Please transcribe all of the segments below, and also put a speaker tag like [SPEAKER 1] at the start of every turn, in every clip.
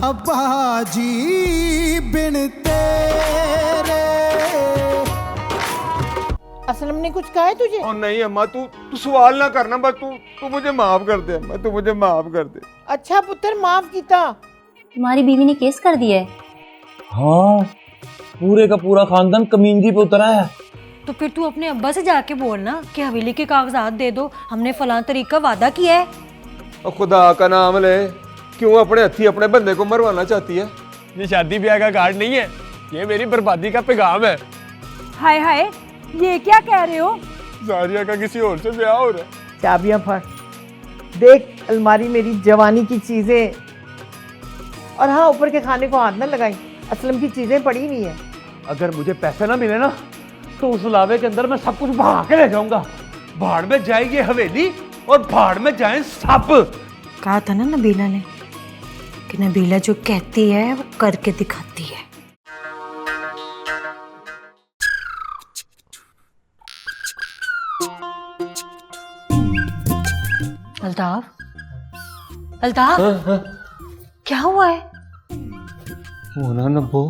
[SPEAKER 1] अब्बा जी बिन तेरे।
[SPEAKER 2] असलम ने कुछ कहा है तुझे?
[SPEAKER 3] और नहीं अम्मा, तू सवाल ना करना, बस तू मुझे माफ कर दे अम्मा, तू मुझे माफ कर दे।
[SPEAKER 2] अच्छा पुत्र, माफ कीता।
[SPEAKER 4] तुम्हारी बीवी ने केस कर दिया है।
[SPEAKER 5] हाँ, पूरे का पूरा खानदान कमींगी पे उतरा है।
[SPEAKER 6] तो फिर तू अपने अब्बा से जाके बोलना कि हवेली के कागजात दे दो, हमने फलां तरीक का वादा किया है।
[SPEAKER 3] और खुदा का नाम ले, क्यों अपने हथी अपने बंदे को मरवाना चाहती है?
[SPEAKER 7] ये शादी ब्याह का कार्ड नहीं है, ये मेरी बर्बादी का पैगाम है।
[SPEAKER 6] हाय हाय, ये क्या कह रहे हो?
[SPEAKER 7] जारिया का किसी और से ब्याह हो रहा है।
[SPEAKER 2] चाबियां फड़ देख, अलमारी मेरी जवानी की चीजें। और हाँ, ऊपर के खाने को हाथ न लगाई, असलम की चीजें पड़ी हुई है।
[SPEAKER 5] अगर मुझे पैसे ना मिले ना तो उस लावे के अंदर मैं सब कुछ बहा के ले जाऊंगा। भाड़ में जाएगी हवेली और भाड़ में जाए सब।
[SPEAKER 6] कहा था ना नबीला ने कि नबीला जो कहती है वो करके दिखाती है। अल्ताफ, अल्ताफ, क्या हुआ है?
[SPEAKER 3] वो ना नब्बो,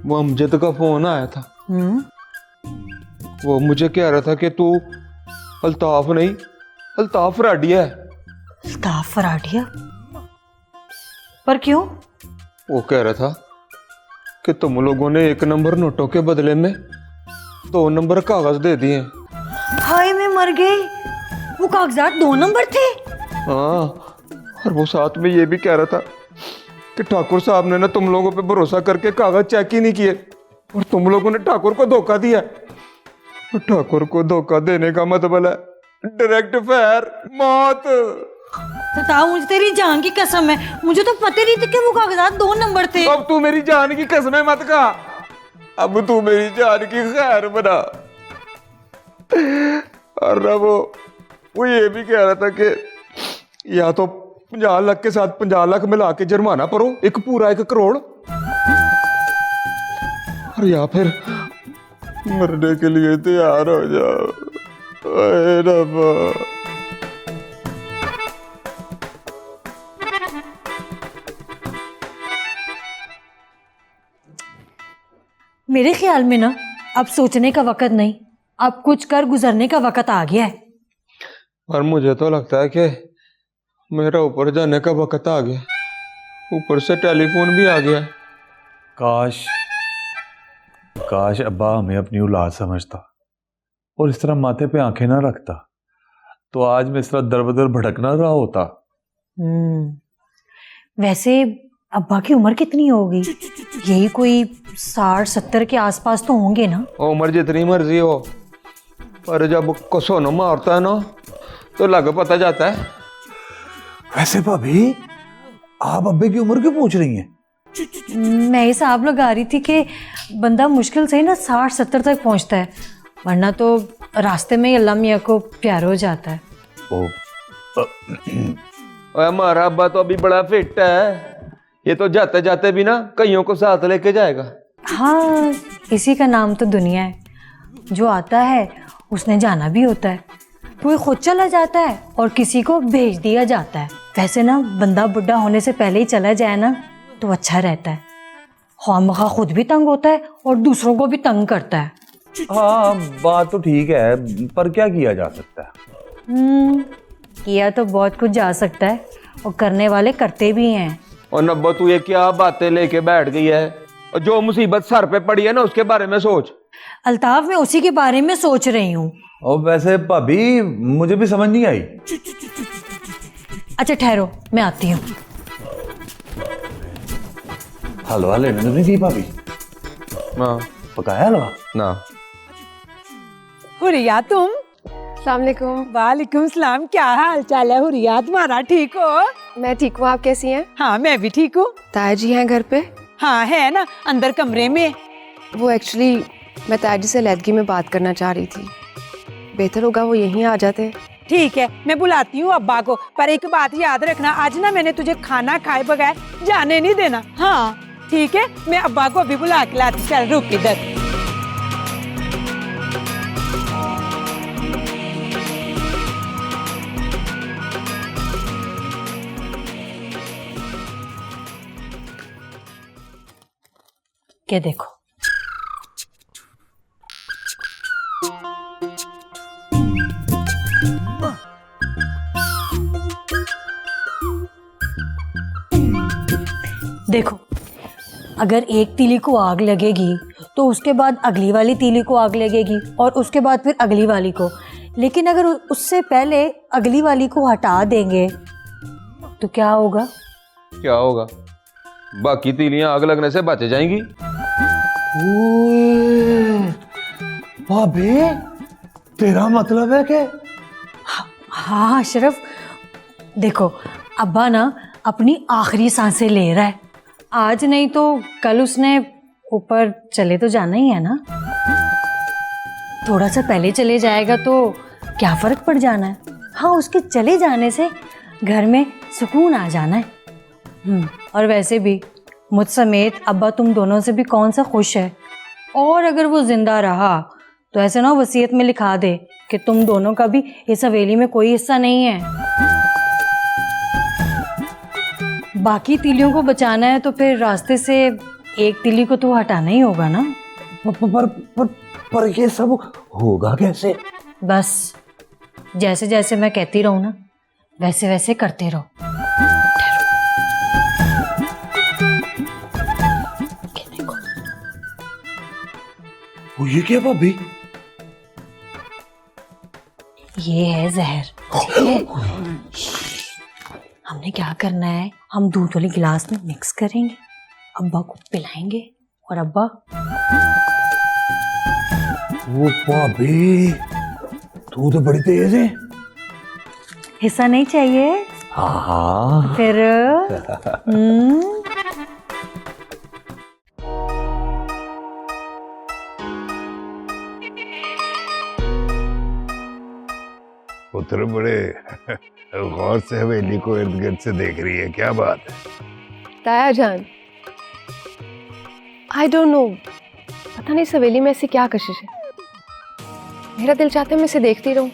[SPEAKER 3] वो अमजद का फोन आया था। वो मुझे कह रहा था कि तू अल्ताफ नहीं, अल्ताफ फराडिया है।
[SPEAKER 6] अल्ताफ फराडिया? पर क्यों?
[SPEAKER 3] वो कह रहा था कि तुम लोगों ने 1 नंबर नोटों के बदले में 2 नंबर कागज दे दिए।
[SPEAKER 6] हाय मैं मर गई, वो कागजात 2 नंबर थे।
[SPEAKER 3] हाँ, और वो साथ में ये भी कह रहा था कि ठाकुर साहब ने ना तुम लोगों पे भरोसा करके कागज चेक ही नहीं किए और तुम लोगों ने ठाकुर को धोखा दिया। और ठाकुर को धोखा देने का मतलब है डायरेक्ट फायर, मौत।
[SPEAKER 6] बताओ, मुझे तेरी जान की कसम है, मुझे तो पता ही नहीं था कि वो कागजात 2 नंबर थे।
[SPEAKER 3] अब तू मेरी जान की कसम मत खा, अब तू मेरी जान की खैर बना। और ना वो ये भी कह रहा था कि या तो 50 लाख के साथ 50 लाख मिला के जुर्माना भरो, एक पूरा 1 करोड़, और या फिर मरने के लिए तैयार हो जाओ। ओए रब्बा।
[SPEAKER 6] मेरे ख्याल में ना अब सोचने का वक्त नहीं, अब कुछ कर गुजरने का वक्त आ गया है।
[SPEAKER 3] और मुझे तो लगता है कि मेरा ऊपर जाने का वक्त आ गया, ऊपर से टेलीफोन भी आ गया।
[SPEAKER 5] काश काश अब्बा हमें अपनी औलाद समझता और इस तरह माथे पे आंखें ना रखता, तो आज मैं इस तरह दर बदर भटक ना रहा होता।
[SPEAKER 6] वैसे अब्बा की उम्र कितनी होगी? यही कोई 60-70 के आसपास तो होंगे ना।
[SPEAKER 3] उम्र जितनी मर्जी हो, पर जब कसोनो मारता है ना तो लग पता जाता है।
[SPEAKER 5] वैसे भाभी, आप अब्बे की उम्र क्यों पूछ रही हैं?
[SPEAKER 6] मैं हिसाब लगा रही थी कि बंदा मुश्किल से ही ना 60-70 तक पहुंचता है, वरना तो रास्ते में ही अल्लाह मियाँ को प्यार हो जाता है।
[SPEAKER 3] हमारा अब्बा तो अभी बड़ा फिट है, ये तो जाते जाते भी ना कईयों को साथ लेके जाएगा।
[SPEAKER 6] हाँ, इसी का नाम तो दुनिया है, जो आता है उसने जाना भी होता है। कोई खुद चला जाता है और किसी को भेज दिया जाता है। वैसे ना बंदा बुढ़ा होने से पहले ही चला जाए ना तो अच्छा रहता है, खामखा खुद भी तंग होता है और दूसरों को भी तंग करता है।
[SPEAKER 5] हाँ, बात तो ठीक है, पर क्या किया जा सकता है?
[SPEAKER 6] किया तो बहुत कुछ जा सकता है और करने वाले करते भी हैं।
[SPEAKER 3] और नब्बो, तू ये क्या बातें लेके बैठ गई है? और जो मुसीबत सर पे पड़ी है ना उसके बारे में सोच।
[SPEAKER 6] अल्ताफ, मैं उसी के बारे में सोच रही हूँ।
[SPEAKER 5] और वैसे भाभी, मुझे भी समझ नहीं आई।
[SPEAKER 6] अच्छा ठहरो, मैं आती हूँ।
[SPEAKER 5] हलवा लेने नहीं दी भाभी?
[SPEAKER 3] हाँ।
[SPEAKER 5] पकाया हलवा
[SPEAKER 3] ना।
[SPEAKER 2] हुरिया, तुम?
[SPEAKER 8] अस्सलामुअलैकुम।
[SPEAKER 2] वालेकुम सलाम। क्या हाल चाल है हुरिया तुम्हारा? ठीक हो?
[SPEAKER 8] मैं ठीक हूँ, आप कैसी हैं?
[SPEAKER 2] हाँ, मैं भी ठीक हूँ।
[SPEAKER 8] ताया जी हैं घर पे?
[SPEAKER 2] हाँ है ना, अंदर कमरे में।
[SPEAKER 8] वो एक्चुअली मैं ताया जी से अलहदगी में बात करना चाह रही थी, बेहतर होगा वो यहीं आ जाते।
[SPEAKER 2] ठीक है, मैं बुलाती हूँ अब्बा को, पर एक बात याद रखना, आज ना मैंने तुझे खाना खाए बगैर जाने नहीं देना। हाँ ठीक है, मैं अब्बा को अभी बुला के लाती। चल रुक इधर।
[SPEAKER 6] के देखो। देखो, अगर एक तीली को आग लगेगी तो उसके बाद अगली वाली तीली को आग लगेगी और उसके बाद फिर अगली वाली को, लेकिन अगर उससे पहले अगली वाली को हटा देंगे तो क्या होगा?
[SPEAKER 3] क्या होगा? बाकी तीलियां आग लगने से बच जाएंगी।
[SPEAKER 5] भाभी, तेरा मतलब है कि
[SPEAKER 6] हाँ अशरफ, देखो अब्बा ना अपनी आखिरी सांसें ले रहा है। आज नहीं तो कल उसने ऊपर चले तो जाना ही है ना। थोड़ा सा पहले चले जाएगा तो क्या फर्क पड़ जाना है। हाँ, उसके चले जाने से घर में सुकून आ जाना है। और वैसे भी मुझ समेत अब्बा तुम दोनों से भी कौन सा खुश है। और अगर वो जिंदा रहा तो ऐसे ना वसीयत में लिखा दे कि तुम दोनों का भी इस हवेली में कोई हिस्सा नहीं है। बाकी तीलियों को बचाना है तो फिर रास्ते से एक तीली को तो हटाना ही होगा ना।
[SPEAKER 5] पर ये सब होगा कैसे?
[SPEAKER 6] बस जैसे जैसे मैं कहती रहूं ना, वैसे वैसे करते रहो।
[SPEAKER 5] ये क्या भाभी?
[SPEAKER 6] ये है जहर, ठीक है? हमने क्या करना है, हम दूध वाले गिलास में मिक्स करेंगे, अब्बा को पिलाएंगे और अब्बा।
[SPEAKER 5] वो भाभी, तू तो बड़ी तेज है।
[SPEAKER 6] हिस्सा नहीं चाहिए?
[SPEAKER 5] हाँ।
[SPEAKER 6] फिर
[SPEAKER 9] पुत्र बड़े गौर से हवेली को इर्द गिर्द से देख रही है, क्या बात है?
[SPEAKER 8] ताया जान, आई डोंट नो, पता नहीं इस हवेली में ऐसी क्या कशिश है। मेरा दिल चाहता है मैं इसे देखती रहूं।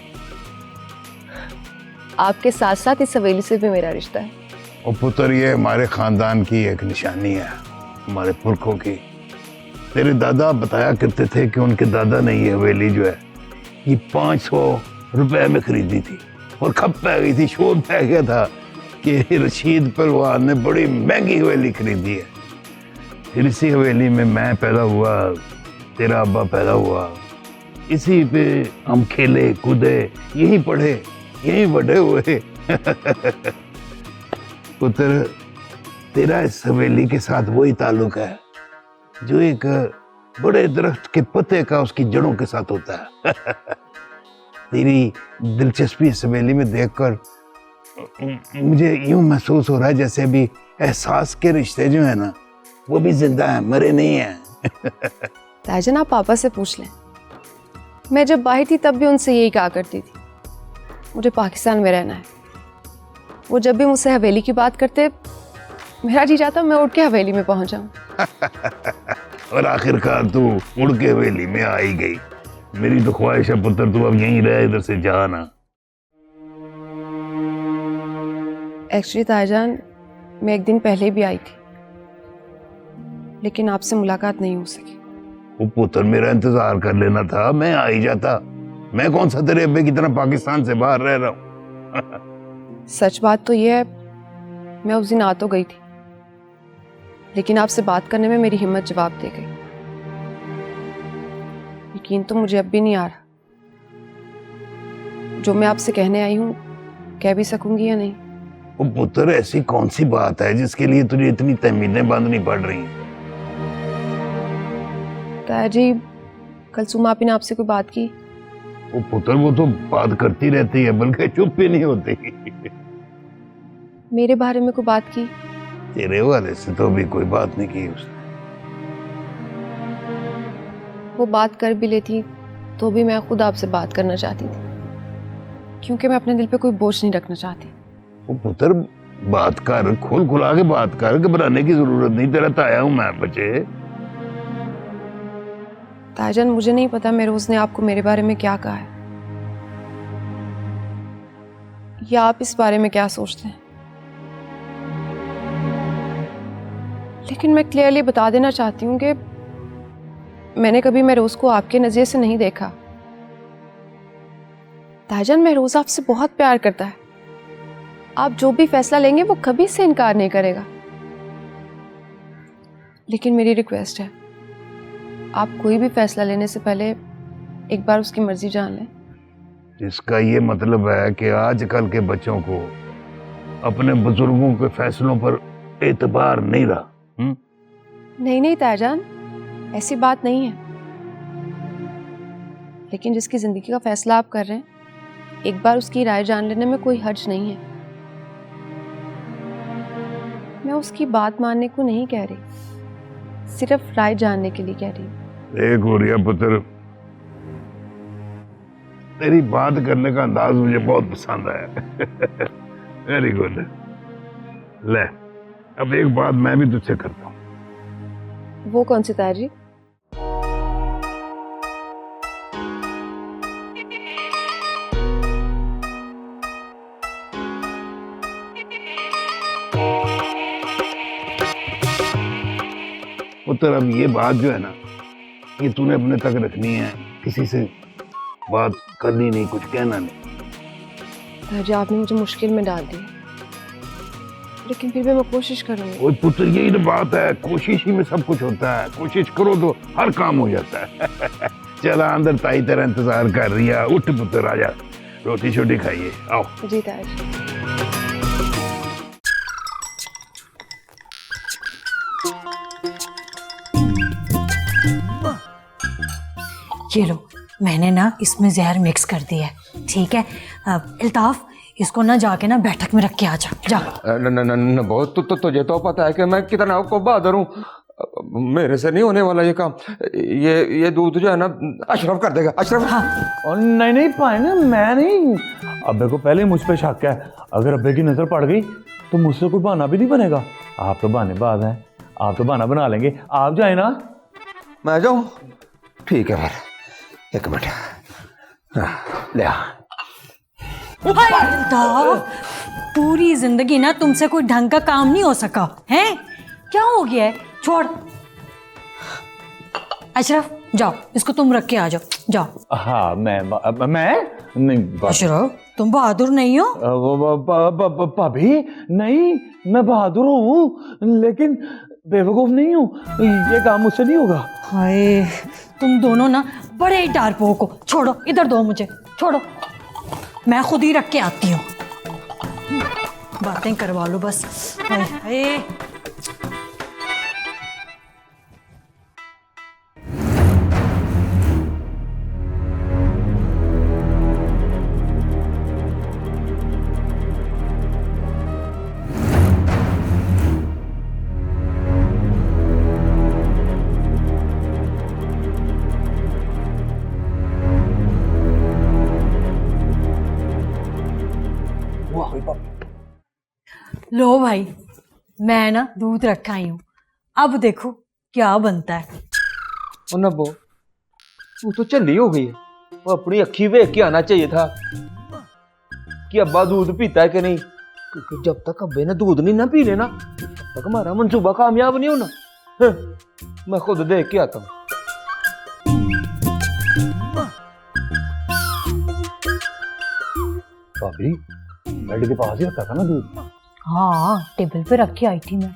[SPEAKER 8] आपके साथ साथ इस हवेली से भी मेरा रिश्ता है।
[SPEAKER 9] और पुत्र, ये हमारे खानदान की एक निशानी है, हमारे पुरखों की। तेरे दादा बताया करते थे कि उनके दादा ने ये हवेली जो है ये 500 रुपए में खरीदी थी और खप पै गई थी, शोर पै गया था कि रशीद पहलवान ने बड़ी महंगी हवेली खरीदी है। फिर इसी हवेली में मैं पैदा हुआ, तेरा अब्बा पैदा हुआ, इसी पे हम खेले कूदे, यहीं पढ़े, यहीं बड़े हुए। पुत्र, तेरा इस हवेली के साथ वही ताल्लुक है जो एक बड़े दरख्त के पत्ते का उसकी जड़ों के साथ होता है। तेरी दिलचस्पी इस हवेली में देखकर मुझे यूं महसूस हो रहा है जैसे अभी एहसास के रिश्ते जो है ना वो भी जिंदा हैं, मरे नहीं हैं।
[SPEAKER 8] ताजन, आप पापा से पूछ लें। मैं जब बाहर थी तब भी उनसे यही कहा करती थी, मुझे पाकिस्तान में रहना है। वो जब भी मुझसे हवेली की बात करते, मेरा जी चाहता मैं उठ के हवेली में पहुंच जाऊं।
[SPEAKER 9] और आखिरकार तू उड़ के हवेली में आ ही गई। मेरी तो ख्वाहिश है पुत्र, तू अब यहीं रह, इधर से जा ना।
[SPEAKER 8] एक्चुअली ताईजान, मैं एक दिन पहले भी आई थी लेकिन आपसे मुलाकात नहीं हो सकी।
[SPEAKER 9] वो पुत्र, मेरा इंतजार कर लेना था, मैं आ ही जाता। मैं कौन सा तेरे अब्बे की तरह पाकिस्तान से बाहर रह रहा हूँ।
[SPEAKER 8] सच बात तो यह है, मैं उस दिन आ तो गई थी लेकिन आपसे बात करने में मेरी हिम्मत जवाब दे गई। यकीन तो मुझे अब भी नहीं आ रहा जो मैं आपसे कहने आई हूँ कह भी सकूंगी या नहीं।
[SPEAKER 9] वो पुत्र, ऐसी कौन सी बात है जिसके लिए तुझे इतनी तहमीदें बांधनी पड़ रही हैं?
[SPEAKER 8] ताया जी, कल सुमा आपी ने आपसे कोई बात की?
[SPEAKER 9] वो पुत्र, वो तो बात करती रहती है, बल्कि चुप भी नहीं होती।
[SPEAKER 8] मेरे बारे में कोई बात की?
[SPEAKER 9] तेरे वाले से तो भी कोई बात नहीं की उसने।
[SPEAKER 8] वो बात कर भी लेती तो भी मैं खुद आपसे बात करना चाहती थी क्योंकि मैं अपने दिल पे कोई बोझ नहीं रखना चाहती।
[SPEAKER 9] वो पुत्र, बात कर, खोल खुला के बात कर, घबराने की जरूरत नहीं, तेरा ताया हूं मैं बच्चे।
[SPEAKER 8] ताईजान, मुझे नहीं पता मेरोज ने आपको मेरे बारे में क्या कहा है या आप इस बारे में क्या सोचते हैं, लेकिन मैं क्लियरली बता देना चाहती हूँ कि मैंने कभी महरोज को आपके नज़रिए से नहीं देखा। ताईजान, महरोज आपसे बहुत प्यार करता है। आप जो भी फैसला लेंगे वो कभी से इनकार नहीं करेगा। लेकिन मेरी रिक्वेस्ट है, आप कोई भी फैसला लेने से पहले एक बार उसकी मर्जी जान लें।
[SPEAKER 9] इसका ये मतलब है कि आजकल के बच्चों को अपने बुजुर्गों के फैसलों पर एतबार नहीं रहा।
[SPEAKER 8] नहीं नहीं ताईजान, ऐसी बात नहीं है। लेकिन जिसकी जिंदगी का फैसला आप कर रहे हैं, एक बार उसकी राय जान लेने में कोई हर्ज नहीं है। मैं उसकी बात मानने को नहीं कह रही, सिर्फ राय जानने के लिए कह रही हूँ।
[SPEAKER 9] देख गुड़िया पुत्र, तेरी बात करने का अंदाज मुझे बहुत पसंद आया। Very good. ले, अब एक बात मैं भी तुझसे करता हूँ।
[SPEAKER 8] वो कौन सी ताया जी?
[SPEAKER 9] पुत्र, अब ये बात जो है ना, ये तूने अपने तक रखनी है, किसी से बात करनी नहीं, कुछ कहना नहीं।
[SPEAKER 8] ताया जी, आपने मुझे मुश्किल में डाल दिया, लेकिन फिर भी मैं कोशिश करूंगी।
[SPEAKER 9] ओए पुत्र, यही तो बात है, कोशिश ही में सब कुछ होता है। कोशिश करो तो हर काम हो जाता है। चला अंदर, ताई तेरा इंतजार कर रही है। उठ पुत्र, आजा, रोटी छोटी खाइए, आओ।
[SPEAKER 8] जी ताया जी।
[SPEAKER 6] ये लो, मैंने ना इसमें जहर मिक्स कर दिया है, ठीक है। अब अल्ताफ, इसको ना जाके ना बैठक में रख के आ जा।
[SPEAKER 3] न बहुत तुझे तो पता है कि मैं कितना आपको बहादुर हूँ। मेरे से नहीं होने वाला ये काम। ये दूध जो है ना, अशरफ कर देगा। अशरफ।
[SPEAKER 6] हाँ।
[SPEAKER 5] और नहीं नहीं पाए ना, मैं नहीं। अब्बे को पहले मुझ पे शक है, अगर अब्बे की नजर पड़ गई तो मुझसे कोई बहाना भी नहीं बनेगा। आप तो बहानेबाज हैं, आप तो बहाना बना लेंगे। आप जाए ना।
[SPEAKER 3] मैं जाऊँ? ठीक है फिर, एक मिनट। ले आ।
[SPEAKER 6] अल्ताफ, पूरी जिंदगी ना तुमसे कोई ढंग का काम नहीं हो सका है। क्या हो गया है? छोड़। अशरफ, जाओ, इसको तुम रख के आ जाओ, जाओ।
[SPEAKER 5] हाँ, मैं नहीं।
[SPEAKER 6] अशरफ, तुम बहादुर नहीं हो?
[SPEAKER 5] भाभी, नहीं, मैं बहादुर हूँ लेकिन बेवकूफ नहीं हूँ। ये काम मुझसे नहीं होगा।
[SPEAKER 6] हाय, तुम दोनों ना बड़े ही डारपोक हो। छोड़ो, इधर दो मुझे, छोड़ो, मैं खुद ही रख के आती हूँ। बातें करवा लो बस। हाय हाय। लो भाई, मैं ना दूध रखा ही हूँ, अब देखो क्या बनता है।
[SPEAKER 3] नब्बो, तू तो चली हो गई है। वो अपनी अखी देख के आना चाहिए था कि अब्बा दूध पीता है कि नहीं, क्योंकि जब तक अब्बे ने दूध नहीं ना पी लेना, तब तक हमारा मंसूबा कामयाब नहीं होना। मैं खुद देख के आता हूँ।
[SPEAKER 5] भाभी, बेड के पास ही रखा था ना दूध।
[SPEAKER 6] हाँ, टेबल पे रख के आई थी मैं।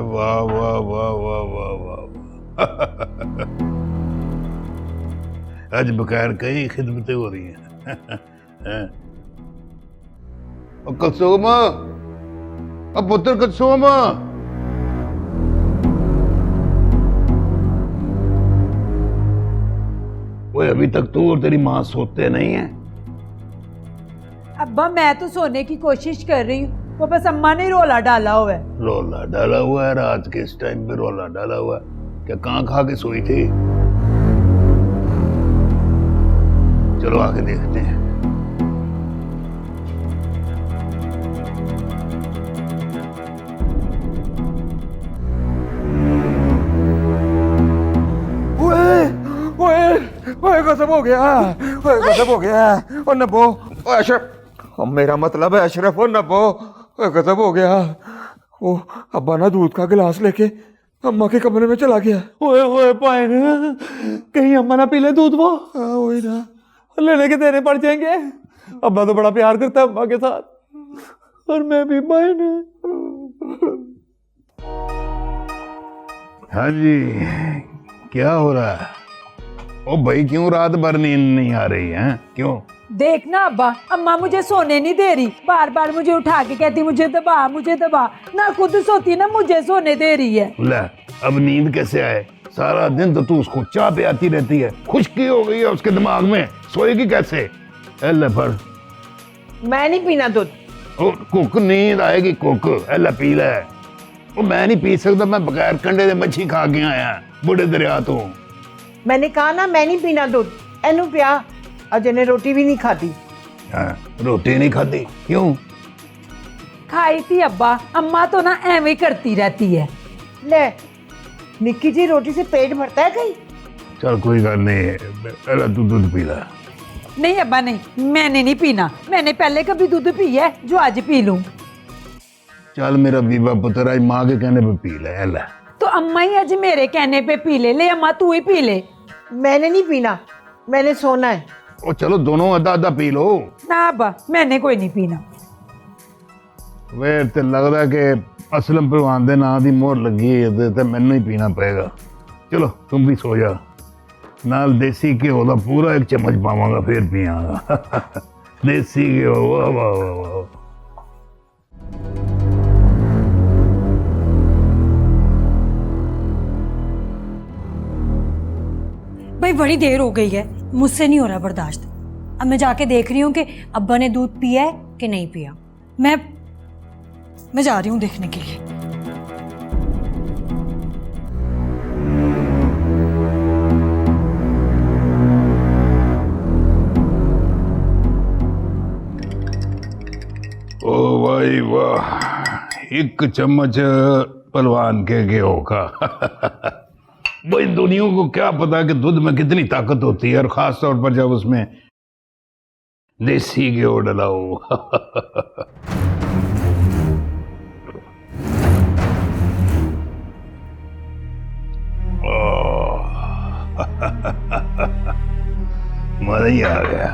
[SPEAKER 9] वाह वाह वाह वाह वाह वाह। आज बगैर कई खिदमतें हो रही हैं। कलसूम, अब पुत्र कलसूम, वो अभी तक तू और तेरी माँ सोते नहीं है?
[SPEAKER 2] अब्बा, मैं तो सोने की कोशिश कर रही हूँ, वो बस अम्मा ने रोला डाला हुआ है।
[SPEAKER 9] रोला डाला हुआ है? रात के इस टाइम पे रोला डाला हुआ है? क्या कहाँ खा के सोई थी? चलो आके देखते हैं।
[SPEAKER 3] ओए ओए गजब हो गया, ओए गजब हो गया। ओ नब्बो, ओ अशरफ, मेरा मतलब है अशरफ, ओ नब्बो, ओए गजब हो गया। ओ अब्बा ना दूध का गिलास लेके अम्मा के कमरे में चला गया।
[SPEAKER 5] ओए ओए पाइन, कहीं अम्मा ना पी ले दूध वो।
[SPEAKER 3] हाँ वही ना।
[SPEAKER 5] लेने के देने पड़ जाएंगे। अब्बा तो बड़ा प्यार करता है अम्मा के साथ, और मैं भी पाइन।
[SPEAKER 9] हाँ जी, क्या हो रहा है? ओ भाई, क्यों रात भर नींद नहीं आ रही है? क्यों?
[SPEAKER 2] देखना अब्बा, अम्मा मुझे सोने नहीं दे रही, बार बार मुझे उठा के कहती मुझे दबा मुझे दबा, ना खुद सोती ना मुझे सोने दे रही है।
[SPEAKER 9] ले, अब नींद कैसे आए? सारा दिन तो तू उसको चाय पे आती रहती है, खुश्की हो गई है उसके दिमाग में, सोएगी कैसे? ले पर
[SPEAKER 10] मैं नहीं पीना दूध।
[SPEAKER 9] ओ कुक, नींद आएगी कुक, ले पी ले। ओ मैं नहीं पी सकता, मैं बगैर कंडे दे मच्छी खा के आया बड़े दरिया तो।
[SPEAKER 10] मैंने कहा ना मैं नहीं पीना दूध, एनू पिया। अजय ने रोटी भी नहीं खाती।
[SPEAKER 9] हाँ, रोटी नहीं खाती क्यों?
[SPEAKER 2] खाई थी अब्बा, अम्मा तो ना ऐਵੇਂ करती रहती है।
[SPEAKER 10] ले, निक्की जी रोटी से पेट भरता है कहीं?
[SPEAKER 9] चल कोई गल नहीं, तू दूध पी ले।
[SPEAKER 2] नहीं अब्बा नहीं, मैंने नहीं पीना, मैंने पहले कभी दूध पिया है जो आज पी लूं।
[SPEAKER 9] चल मेरा बीबा पुत्र, आज माँ के कहने पे पी ले। ले
[SPEAKER 2] तो अम्मा ही आज मेरे कहने पे पी ले अम्मा तू ही पी ले।
[SPEAKER 10] मैंने नहीं पीना, मैंने सोना है।
[SPEAKER 9] ओ चलो दोनों आधा आधा पी लो।
[SPEAKER 2] ना अब्बा, मैंने कोई नहीं पीना।
[SPEAKER 9] वे ते लगदा कि असलम परवान दे नां दी मोहर लगी है ते मैनू ही पीना पएगा। चलो तुम भी सो जा, नाल देसी घ्यो दा पूरा 1 चम्मच पावांगा, फिर पियांगा। देसी घ्यो, वाह वाह वाह वाह।
[SPEAKER 6] भाई बड़ी देर हो गई है, मुझसे नहीं हो रहा बर्दाश्त। अब मैं जाके देख रही हूँ कि अब्बा ने दूध पिया है कि नहीं पिया। मैं जा रही हूँ देखने के लिए।
[SPEAKER 9] ओ भाई वाह, 1 चम्मच पहलवान के घ्यो का। भाई दुनिया को क्या पता कि दूध में कितनी ताकत होती है, और खास तौर पर जब उसमें देसी घ्यो डलाओ। मजा ही आ गया।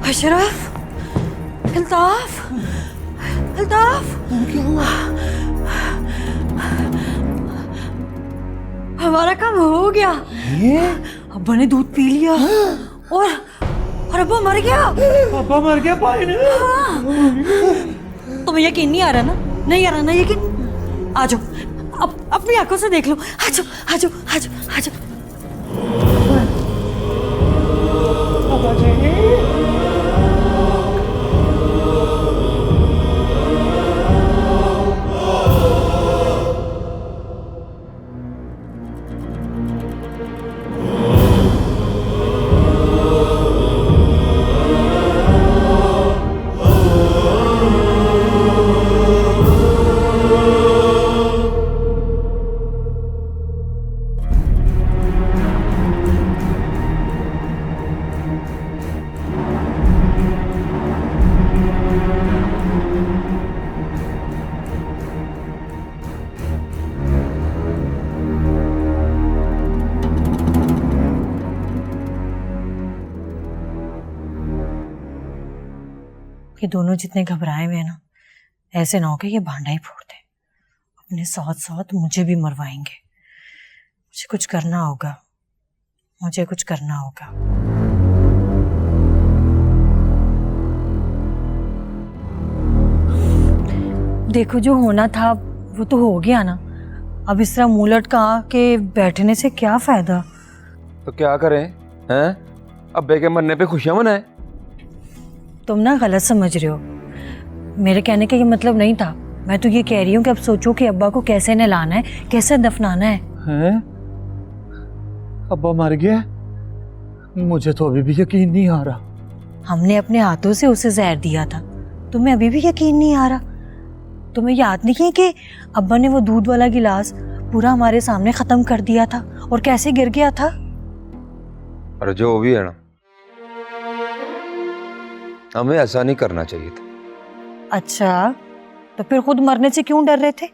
[SPEAKER 6] अशरफ, अल्ताफ, अल्ताफ, क्या हुआ? हमारा काम हो गया।
[SPEAKER 1] ये
[SPEAKER 6] अब्बा ने दूध पी लिया और अब्बा मर गया।
[SPEAKER 5] अब्बा मर गया पाइन।
[SPEAKER 6] तुम्हें यकीन नहीं आ रहा ना? नहीं आ रहा ना यकीन? आ जाओ, अपनी आंखों से देख लो। आ जाओ, आ जाओ, आ जाओ, आ जाओ। ये दोनों जितने घबराए हुए हैं ना, ऐसे ना हो कि ये भांडा ही फोड़ दे। अपने साथ साथ मुझे भी मरवाएंगे। मुझे कुछ करना होगा, मुझे कुछ करना होगा। देखो जो होना था वो तो हो गया ना। अब इस तरह मुंह लटका के बैठने से क्या फायदा।
[SPEAKER 3] तो क्या करें हैं? अब्बे के मरने पे खुशियां मनाएं?
[SPEAKER 6] तुम ना गलत समझ रहे हो, मेरे कहने का ये मतलब नहीं था। मैं तो ये कह रही हूँ कि अब सोचो कि अब्बा को कैसे नहलाना है, कैसे दफनाना है।
[SPEAKER 5] हैं? अब्बा मर गया? मुझे तो अभी भी यकीन नहीं आ रहा।
[SPEAKER 6] हमने अपने हाथों से उसे जहर दिया था, तुम्हें अभी भी यकीन नहीं आ रहा? तुम्हें याद नहीं है कि अब्बा ने वो दूध वाला गिलास पूरा हमारे सामने खत्म कर दिया था और कैसे गिर गया था?
[SPEAKER 3] और जो भी है ना, हमें ऐसा नहीं करना चाहिए था।
[SPEAKER 6] अच्छा, तो फिर खुद मरने से क्यों डर रहे थे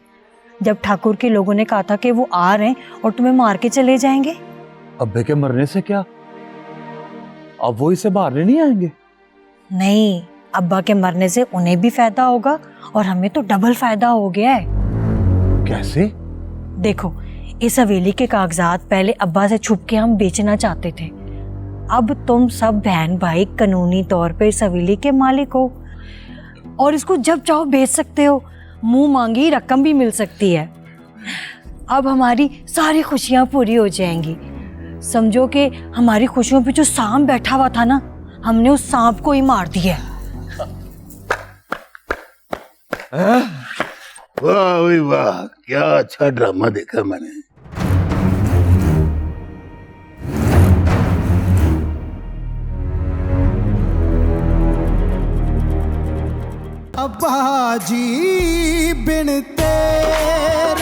[SPEAKER 6] जब ठाकुर के लोगों ने कहा था कि वो आ रहे हैं और तुम्हें मार के चले जाएंगे?
[SPEAKER 5] अब्बे के मरने से क्या, अब वो इसे मारने नहीं आएंगे?
[SPEAKER 6] नहीं, अब्बा के मरने से उन्हें भी फायदा होगा और हमें तो डबल फायदा हो गया है।
[SPEAKER 5] कैसे?
[SPEAKER 6] देखो, इस हवेली के कागजात पहले अब्बा से छुप के हम बेचना चाहते थे। अब तुम सब बहन भाई कानूनी तौर पे इस हवेली के मालिक हो और इसको जब चाहो बेच सकते हो, मुंह मांगी रकम भी मिल सकती है। अब हमारी सारी खुशियां पूरी हो जाएंगी। समझो कि हमारी खुशियों पे जो सांप बैठा हुआ था ना, हमने उस सांप को ही मार दिया।
[SPEAKER 9] वाह भाई वाह, क्या अच्छा ड्रामा देखा मैंने।
[SPEAKER 1] अब्बा जी बिन तेरे